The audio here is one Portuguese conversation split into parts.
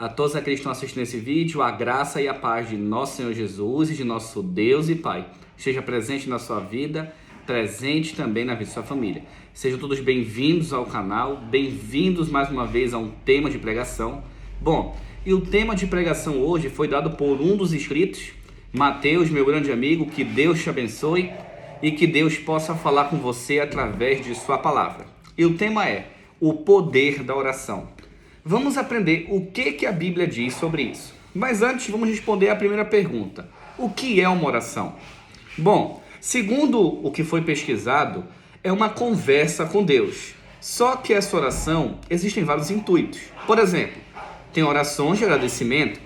A todos aqueles que estão assistindo esse vídeo, a graça e a paz de nosso Senhor Jesus e de nosso Deus e Pai esteja presente na sua vida, presente também na vida de sua família. Sejam todos bem-vindos ao canal, bem-vindos mais uma vez a um tema de pregação. Bom, e o tema de pregação hoje foi dado por um dos inscritos, Mateus, meu grande amigo. Que Deus te abençoe e que Deus possa falar com você através de sua palavra. E o tema é o poder da oração. Vamos aprender o que a Bíblia diz sobre isso. Mas antes, vamos responder a primeira pergunta. O que é uma oração? Bom, segundo o que foi pesquisado, é uma conversa com Deus. Só que essa oração, existem vários intuitos. Por exemplo, tem orações de agradecimento.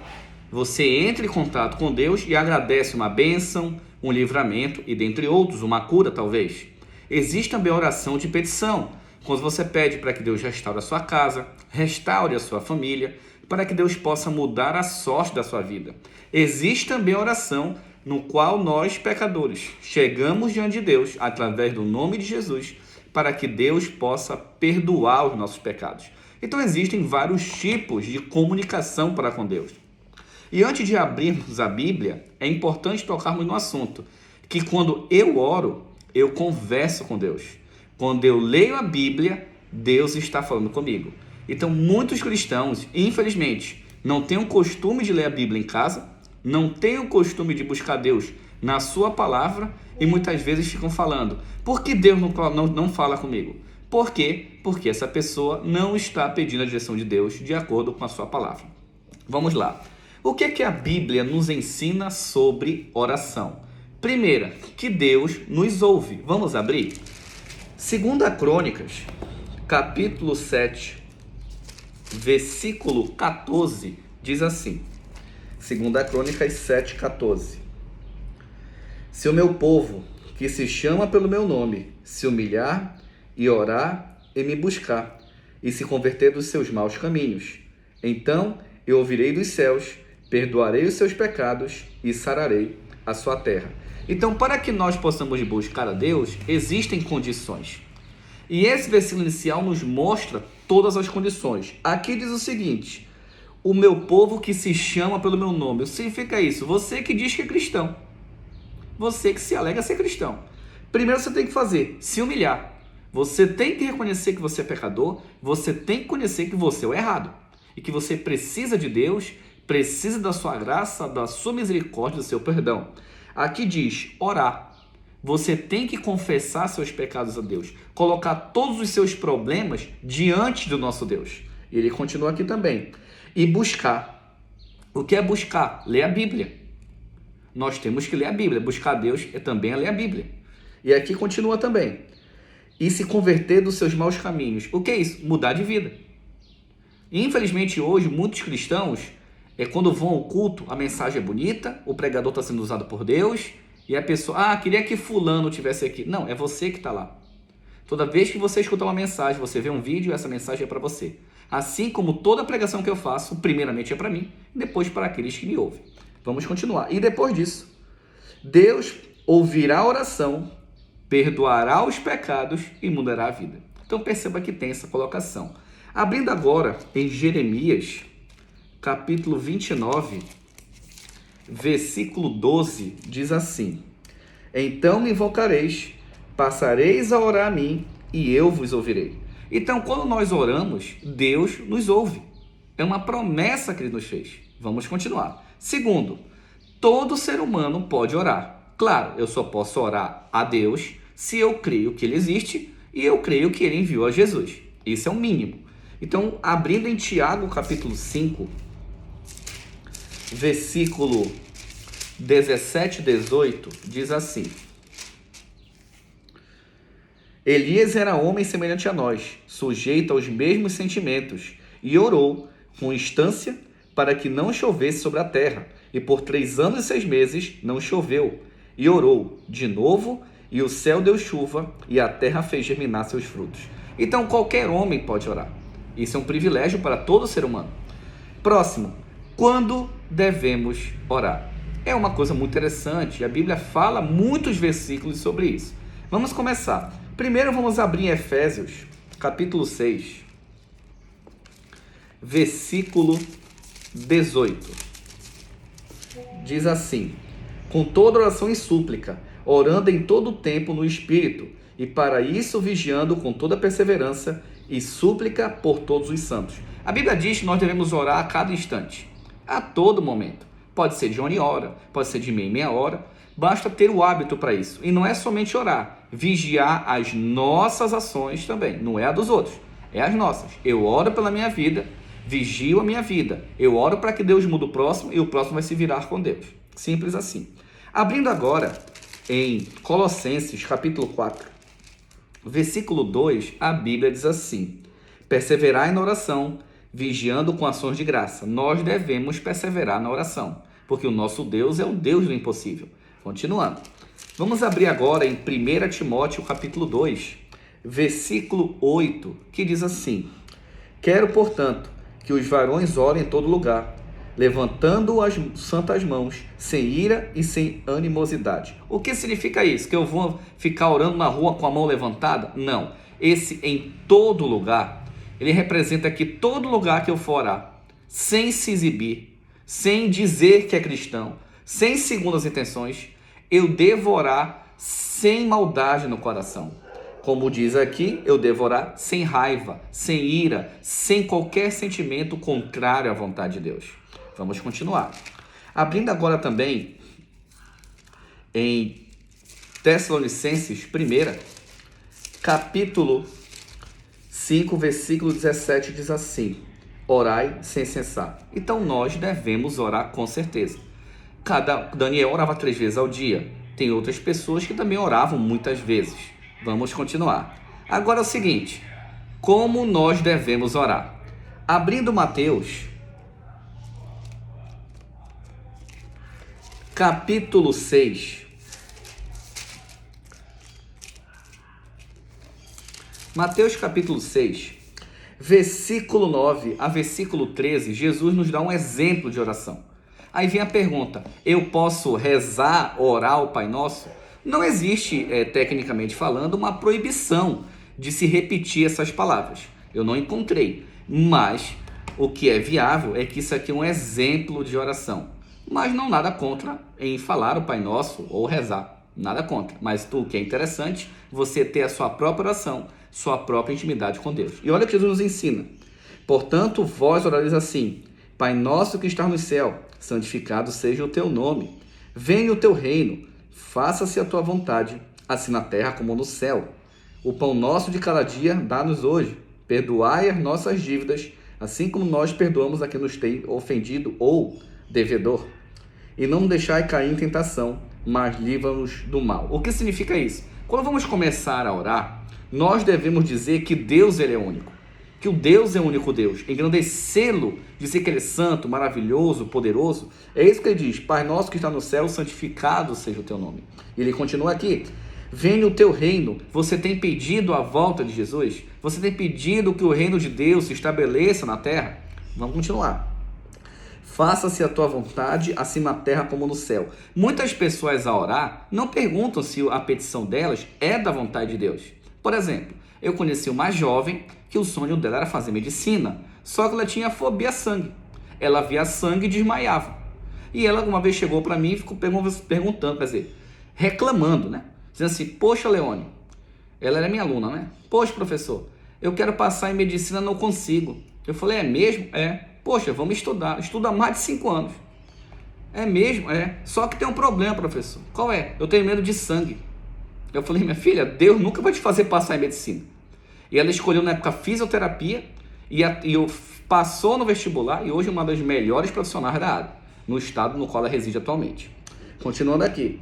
Você entra em contato com Deus e agradece uma bênção, um livramento e, dentre outros, uma cura talvez. Existe também a oração de petição, quando você pede para que Deus restaure a sua casa, restaure a sua família, para que Deus possa mudar a sorte da sua vida. Existe também a oração no qual nós, pecadores, chegamos diante de Deus através do nome de Jesus, para que Deus possa perdoar os nossos pecados. Então existem vários tipos de comunicação para com Deus. E antes de abrirmos a Bíblia, é importante tocarmos no assunto, que quando eu oro, eu converso com Deus. Quando eu leio a Bíblia, Deus está falando comigo. Então, muitos cristãos, infelizmente, não têm o costume de ler a Bíblia em casa, não têm o costume de buscar Deus na sua palavra e muitas vezes ficam falando: por que Deus não fala comigo? Por quê? Porque essa pessoa não está pedindo a direção de Deus de acordo com a sua palavra. Vamos lá. O que a Bíblia nos ensina sobre oração? Primeira, que Deus nos ouve. Vamos abrir? 2 Crônicas, capítulo 7, versículo 14, diz assim. 2 Crônicas 7, 14. Se o meu povo, que se chama pelo meu nome, se humilhar e orar e me buscar, e se converter dos seus maus caminhos, então eu ouvirei dos céus, perdoarei os seus pecados e sararei a sua terra. Então, para que nós possamos buscar a Deus, existem condições. E esse versículo inicial nos mostra todas as condições. Aqui diz o seguinte: o meu povo que se chama pelo meu nome. O que significa isso? Você que diz que é cristão. Você que se alega ser cristão. Primeiro você tem que fazer, se humilhar. Você tem que reconhecer que você é pecador. Você tem que conhecer que você é o errado. E que você precisa de Deus, precisa da sua graça, da sua misericórdia, do seu perdão. Aqui diz orar. Você tem que confessar seus pecados a Deus, colocar todos os seus problemas diante do nosso Deus. E ele continua aqui também. E buscar. O que é buscar? Ler a Bíblia. Nós temos que ler a Bíblia. Buscar Deus é também ler a Bíblia. E aqui continua também. E se converter dos seus maus caminhos. O que é isso? Mudar de vida. E, infelizmente hoje, muitos cristãos, quando vão ao culto, a mensagem é bonita, o pregador está sendo usado por Deus, e a pessoa, queria que fulano estivesse aqui. Não, é você que está lá. Toda vez que você escuta uma mensagem, você vê um vídeo, essa mensagem é para você. Assim como toda pregação que eu faço, primeiramente é para mim, e depois para aqueles que me ouvem. Vamos continuar. E depois disso, Deus ouvirá a oração, perdoará os pecados e mudará a vida. Então perceba que tem essa colocação. Abrindo agora em Jeremias, capítulo 29, versículo 12, diz assim: então me invocareis, passareis a orar a mim, e eu vos ouvirei. Então, quando nós oramos, Deus nos ouve. É uma promessa que Ele nos fez. Vamos continuar. Segundo, todo ser humano pode orar. Claro, eu só posso orar a Deus se eu creio que Ele existe e eu creio que Ele enviou a Jesus. Isso é o mínimo. Então, abrindo em Tiago, capítulo 5, versículo 17 e 18, diz assim: Elias era homem semelhante a nós, sujeito aos mesmos sentimentos, e orou com instância para que não chovesse sobre a terra. E por 3 anos e 6 meses não choveu. E orou de novo, e o céu deu chuva, e a terra fez germinar seus frutos. Então qualquer homem pode orar. Isso é um privilégio para todo ser humano. Próximo, quando devemos orar? É uma coisa muito interessante, a Bíblia fala muitos versículos sobre isso. Vamos começar. Primeiro vamos abrir em Efésios, capítulo 6, versículo 18. Diz assim: com toda oração e súplica, orando em todo o tempo no Espírito, e para isso vigiando com toda perseverança e súplica por todos os santos. A Bíblia diz que nós devemos orar a cada instante, a todo momento. Pode ser de hora em hora, pode ser de meia em meia hora, basta ter o hábito para isso. E não é somente orar, vigiar as nossas ações também, não é a dos outros, é as nossas. Eu oro pela minha vida, vigio a minha vida, eu oro para que Deus mude o próximo e o próximo vai se virar com Deus. Simples assim. Abrindo agora em Colossenses capítulo 4, versículo 2, a Bíblia diz assim: perseverai na oração, vigiando com ações de graça. Nós devemos perseverar na oração, porque o nosso Deus é o Deus do impossível. Continuando. Vamos abrir agora em 1 Timóteo capítulo 2, versículo 8, que diz assim: quero, portanto, que os varões orem em todo lugar, levantando as santas mãos, sem ira e sem animosidade. O que significa isso? Que eu vou ficar orando na rua com a mão levantada? Não. Esse em todo lugar, ele representa que todo lugar que eu for orar, sem se exibir, sem dizer que é cristão, sem segundas intenções, eu devo orar sem maldade no coração. Como diz aqui, eu devo orar sem raiva, sem ira, sem qualquer sentimento contrário à vontade de Deus. Vamos continuar. Abrindo agora também em Tessalonicenses 1, capítulo 5, versículo 17, diz assim: orai sem cessar. Então nós devemos orar com certeza. Daniel orava 3 vezes ao dia. Tem outras pessoas que também oravam muitas vezes. Vamos continuar. Agora é o seguinte: como nós devemos orar? Abrindo Mateus capítulo 6. Mateus capítulo 6, versículo 9 a versículo 13, Jesus nos dá um exemplo de oração. Aí vem a pergunta: eu posso rezar, orar o Pai Nosso? Não existe, tecnicamente falando, uma proibição de se repetir essas palavras. Eu não encontrei. Mas o que é viável é que isso aqui é um exemplo de oração. Mas não nada contra em falar o Pai Nosso ou rezar. Nada contra. Mas o que é interessante, você ter a sua própria oração, sua própria intimidade com Deus. E olha o que Jesus nos ensina. Portanto, vós orareis assim: Pai nosso que estás no céu, santificado seja o teu nome. Venha o teu reino. Faça-se a tua vontade, assim na terra como no céu. O pão nosso de cada dia dá-nos hoje. Perdoai as nossas dívidas, assim como nós perdoamos a quem nos tem ofendido ou devedor. E não deixai cair em tentação, mas livra-nos do mal. O que significa isso? Quando vamos começar a orar, nós devemos dizer que Deus ele é único. Que o Deus é o único Deus. Engrandecê-lo, dizer que ele é santo, maravilhoso, poderoso. É isso que ele diz: Pai nosso que está no céu, santificado seja o teu nome. E ele continua aqui: venha o teu reino. Você tem pedido a volta de Jesus? Você tem pedido que o reino de Deus se estabeleça na terra? Vamos continuar. Faça-se a tua vontade, assim na terra como no céu. Muitas pessoas a orar não perguntam se a petição delas é da vontade de Deus. Por exemplo, eu conheci uma jovem que o sonho dela era fazer medicina, só que ela tinha fobia a sangue. Ela via sangue e desmaiava. E ela uma vez chegou para mim e ficou perguntando, quer dizer, reclamando, né? Dizendo assim: poxa, Leone, ela era minha aluna, né? Poxa, professor, eu quero passar em medicina, não consigo. Eu falei: é mesmo? É. Poxa, vamos estudar. Estuda há mais de 5 anos. É mesmo? É. Só que tem um problema, professor. Qual é? Eu tenho medo de sangue. Eu falei: minha filha, Deus nunca vai te fazer passar em medicina. E ela escolheu na época fisioterapia e passou no vestibular e hoje é uma das melhores profissionais da área, no estado no qual ela reside atualmente. Continuando aqui.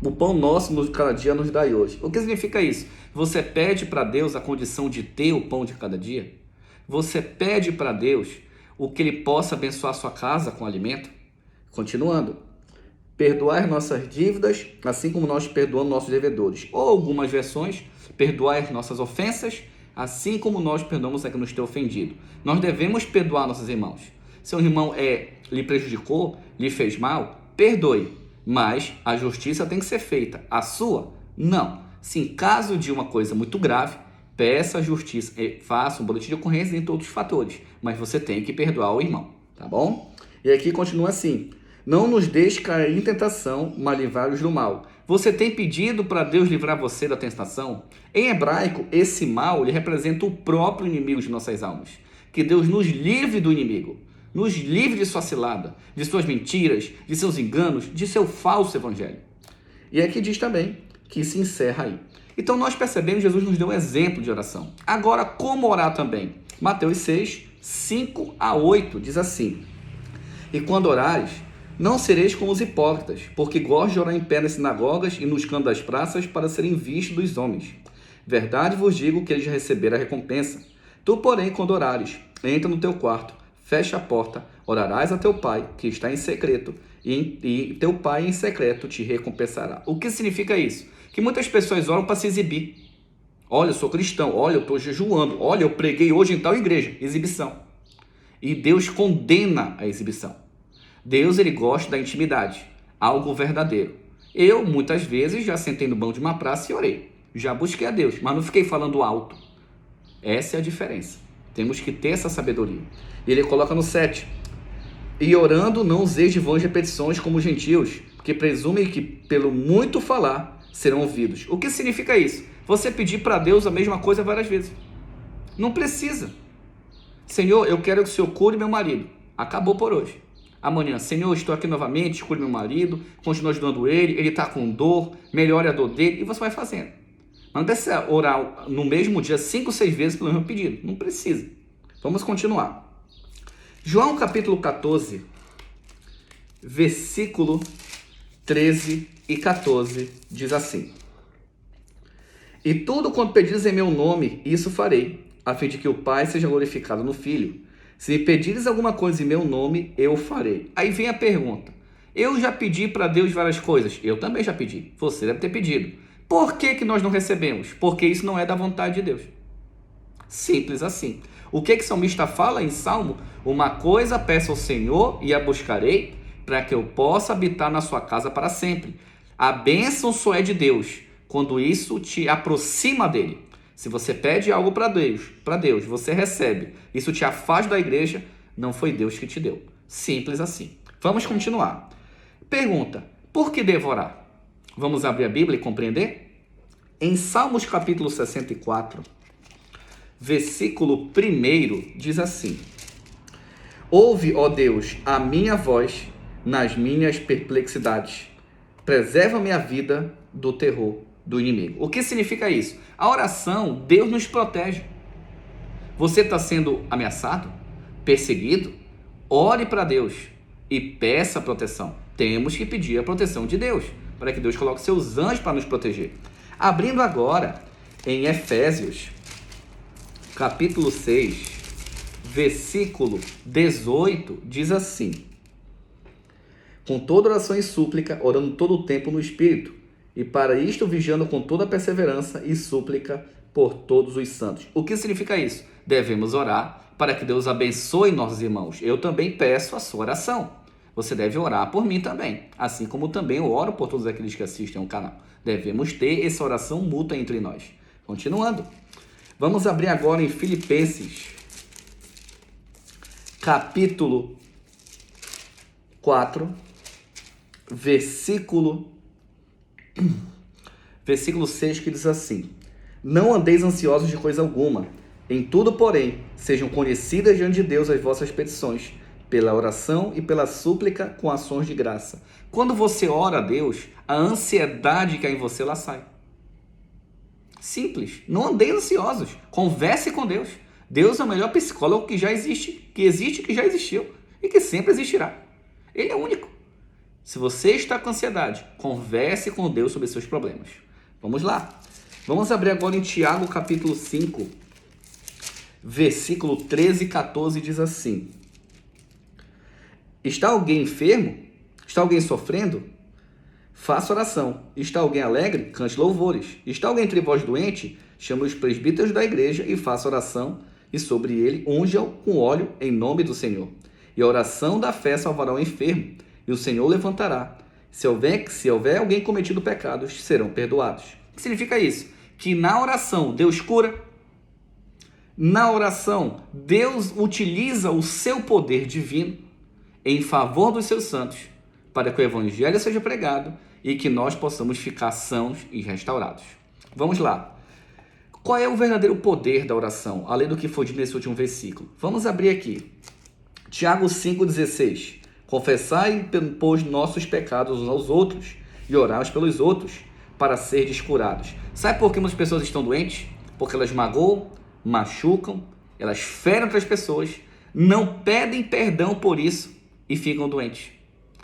O pão nosso de cada dia nos dai hoje. O que significa isso? Você pede para Deus a condição de ter o pão de cada dia? Você pede para Deus o que Ele possa abençoar a sua casa com alimento? Continuando. Perdoai nossas dívidas, assim como nós perdoamos nossos devedores. Ou algumas versões, perdoai as nossas ofensas, assim como nós perdoamos a quem nos tem ofendido. Nós devemos perdoar nossos irmãos. Se um irmão lhe prejudicou, lhe fez mal, perdoe. Mas a justiça tem que ser feita. A sua, não. Se em caso de uma coisa muito grave, peça a justiça, faça um boletim de ocorrência entre outros fatores. Mas você tem que perdoar o irmão. tá bom? E aqui continua assim: não nos deixe cair em tentação, mas livrai-nos do mal. Você tem pedido para Deus livrar você da tentação? Em hebraico, esse mal ele representa o próprio inimigo de nossas almas. Que Deus nos livre do inimigo, nos livre de sua cilada, de suas mentiras, de seus enganos, de seu falso evangelho. E aqui diz também que se encerra aí. Então nós percebemos que Jesus nos deu um exemplo de oração. Agora, como orar também? Mateus 6, 5 a 8 diz assim: e quando orares, não sereis como os hipócritas, porque gostam de orar em pé nas sinagogas e nos cantos das praças para serem vistos dos homens. Verdade vos digo que eles já receberam a recompensa. Tu, porém, quando orares, entra no teu quarto, fecha a porta, orarás a teu pai, que está em secreto, e teu pai em secreto te recompensará. O que significa isso? Que muitas pessoas oram para se exibir. Olha, eu sou cristão, olha, eu estou jejuando, olha, eu preguei hoje em tal igreja. Exibição. E Deus condena a exibição. Deus, ele gosta da intimidade, algo verdadeiro. Eu, muitas vezes, já sentei no banco de uma praça e orei. Já busquei a Deus, mas não fiquei falando alto. Essa é a diferença. Temos que ter essa sabedoria. Ele coloca no 7. E orando, não useis de vãs repetições como os gentios, porque presumem que, pelo muito falar, serão ouvidos. O que significa isso? Você pedir para Deus a mesma coisa várias vezes. Não precisa. Senhor, eu quero que o Senhor cure meu marido. Acabou por hoje. Amanhã, Senhor, estou aqui novamente, cure meu marido, continua ajudando ele está com dor, melhore a dor dele, e você vai fazendo. Mas não precisa orar no mesmo dia 5, 6 vezes pelo mesmo pedido. Não precisa. Vamos continuar. João capítulo 14, versículo 13 e 14, diz assim: e tudo quanto pedires em meu nome, isso farei, a fim de que o Pai seja glorificado no Filho. Se me pedires alguma coisa em meu nome, eu farei. Aí vem a pergunta. Eu já pedi para Deus várias coisas. Eu também já pedi. Você deve ter pedido. Por que nós não recebemos? Porque isso não é da vontade de Deus. Simples assim. O que o salmista fala em Salmo? Uma coisa peço ao Senhor e a buscarei, para que eu possa habitar na sua casa para sempre. A bênção só é de Deus, quando isso te aproxima dele. Se você pede algo para Deus, você recebe, isso te afasta da igreja, não foi Deus que te deu. Simples assim. Vamos continuar. Pergunta: por que devo orar? Vamos abrir a Bíblia e compreender? Em Salmos capítulo 64, versículo 1, diz assim: ouve, ó Deus, a minha voz nas minhas perplexidades. Preserva-me a vida do terror do inimigo. O que significa isso? A oração, Deus nos protege. Você está sendo ameaçado? Perseguido? Ore para Deus e peça proteção. Temos que pedir a proteção de Deus, para que Deus coloque seus anjos para nos proteger. Abrindo agora em Efésios, capítulo 6, versículo 18, diz assim: com toda oração e súplica, orando todo o tempo no Espírito, e para isto vigiando com toda perseverança e súplica por todos os santos. O que significa isso? Devemos orar para que Deus abençoe nossos irmãos. Eu também peço a sua oração. Você deve orar por mim também, assim como também eu oro por todos aqueles que assistem ao canal. Devemos ter essa oração mútua entre nós. Continuando. Vamos abrir agora em Filipenses, capítulo 4, versículo 6, que diz assim: não andeis ansiosos de coisa alguma, em tudo, porém, sejam conhecidas diante de Deus as vossas petições, pela oração e pela súplica com ações de graça. Quando você ora a Deus, a ansiedade que há em você, ela sai. Simples. Não andeis ansiosos. Converse com Deus. Deus é o melhor psicólogo que já existe, que já existiu e que sempre existirá. Ele é único. Se você está com ansiedade, converse com Deus sobre seus problemas. Vamos lá. Vamos abrir agora em Tiago capítulo 5, versículo 13 e 14, diz assim: está alguém enfermo? Está alguém sofrendo? Faça oração. Está alguém alegre? Cante louvores. Está alguém entre vós doente? Chame os presbíteros da igreja e faça oração, e sobre ele unja-o com óleo em nome do Senhor. E a oração da fé salvará o enfermo, e o Senhor levantará. Se houver alguém cometido pecados, serão perdoados. O que significa isso? Que na oração Deus cura. Na oração, Deus utiliza o seu poder divino em favor dos seus santos, para que o evangelho seja pregado e que nós possamos ficar sãos e restaurados. Vamos lá. Qual é o verdadeiro poder da oração, além do que foi dito nesse último versículo? Vamos abrir aqui. Tiago 5,16. Confessai, pois, nossos pecados uns aos outros e orai pelos outros, para serdes curados. Sabe por que muitas pessoas estão doentes? Porque elas magoam, machucam, elas ferem outras pessoas, não pedem perdão por isso e ficam doentes.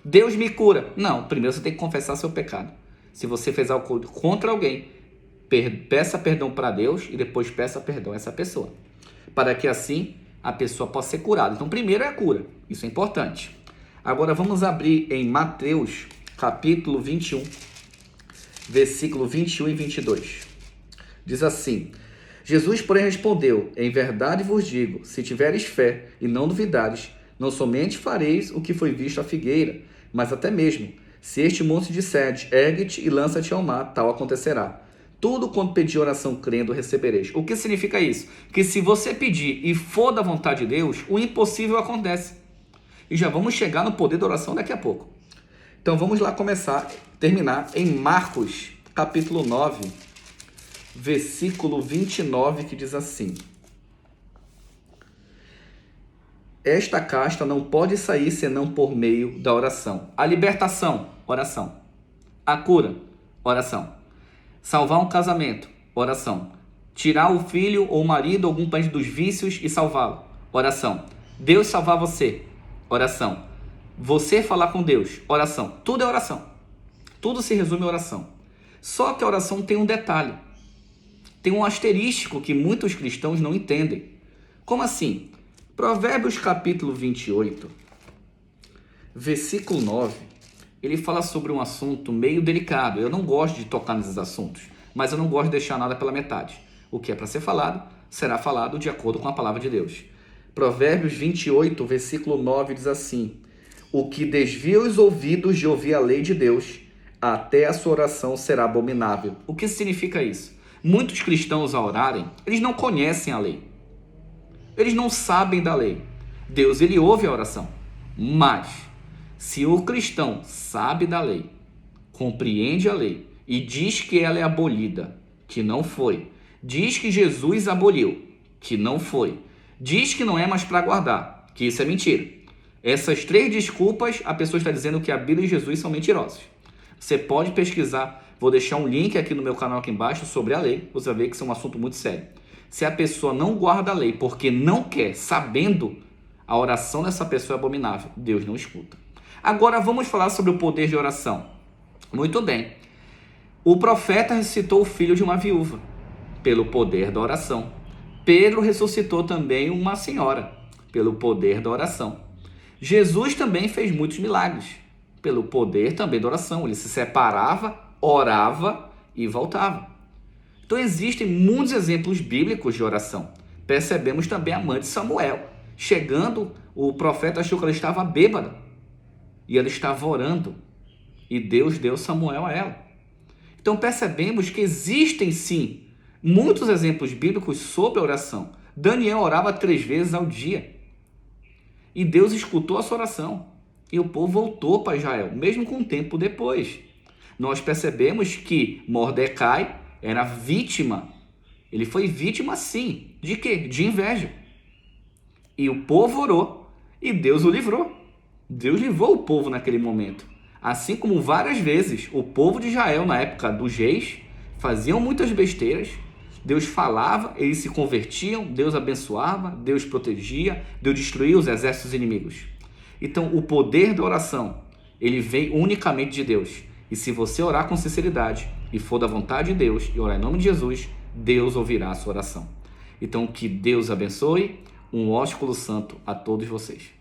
Deus me cura. Não, primeiro você tem que confessar seu pecado. Se você fez algo contra alguém, peça perdão para Deus e depois peça perdão a essa pessoa, para que assim a pessoa possa ser curada. Então primeiro é a cura, isso é importante. Agora vamos abrir em Mateus capítulo 21, versículo 21 e 22. Diz assim: Jesus, porém, respondeu: em verdade vos digo, se tiveres fé e não duvidares, não somente fareis o que foi visto à figueira, mas até mesmo, se este monte disserdes, ergue-te e lança-te ao mar, tal acontecerá. Tudo quanto pedir oração crendo, recebereis. O que significa isso? Que se você pedir e for da vontade de Deus, o impossível acontece. E já vamos chegar no poder da oração daqui a pouco. Então vamos lá terminar em Marcos, capítulo 9, versículo 29, que diz assim: esta casta não pode sair senão por meio da oração. A libertação, oração. A cura, oração. Salvar um casamento, oração. Tirar o filho ou o marido ou algum parente dos vícios e salvá-lo, oração. Deus salvar você, oração. Você falar com Deus, oração. Tudo é oração. Tudo se resume a oração. Só que a oração tem um detalhe. Tem um asterístico que muitos cristãos não entendem. Como assim? Provérbios capítulo 28, versículo 9, ele fala sobre um assunto meio delicado. Eu não gosto de tocar nesses assuntos, mas eu não gosto de deixar nada pela metade. O que é para ser falado, será falado de acordo com a palavra de Deus. Provérbios 28, versículo 9 diz assim: o que desvia os ouvidos de ouvir a lei de Deus, até a sua oração será abominável. O que significa isso? Muitos cristãos ao orarem, eles não conhecem a lei. Eles não sabem da lei. Deus, ele ouve a oração. Mas, se o cristão sabe da lei, compreende a lei e diz que ela é abolida, que não foi, diz que Jesus aboliu, que não foi, diz que não é mais para guardar, que isso é mentira. Essas três desculpas, a pessoa está dizendo que a Bíblia e Jesus são mentirosos. Você pode pesquisar, vou deixar um link aqui no meu canal aqui embaixo sobre a lei, você vai ver que isso é um assunto muito sério. Se a pessoa não guarda a lei porque não quer, sabendo, a oração dessa pessoa é abominável. Deus não escuta. Agora vamos falar sobre o poder de oração. Muito bem. O profeta ressuscitou o filho de uma viúva, pelo poder da oração. Pedro ressuscitou também uma senhora, pelo poder da oração. Jesus também fez muitos milagres, pelo poder também da oração. Ele se separava, orava e voltava. Então existem muitos exemplos bíblicos de oração. Percebemos também a mãe de Samuel. Chegando, o profeta achou que ela estava bêbada. E ela estava orando. E Deus deu Samuel a ela. Então percebemos que existem sim muitos exemplos bíblicos sobre a oração. Daniel orava 3 vezes ao dia. E Deus escutou a sua oração. E o povo voltou para Israel, mesmo com um tempo depois. Nós percebemos que Mordecai era vítima. Ele foi vítima, sim. De quê? De inveja. E o povo orou e Deus o livrou. Deus livrou o povo naquele momento. Assim como várias vezes o povo de Israel, na época dos reis, faziam muitas besteiras. Deus falava, eles se convertiam, Deus abençoava, Deus protegia, Deus destruía os exércitos inimigos. Então, o poder da oração, ele vem unicamente de Deus. E se você orar com sinceridade e for da vontade de Deus e orar em nome de Jesus, Deus ouvirá a sua oração. Então, que Deus abençoe. Um ósculo santo a todos vocês.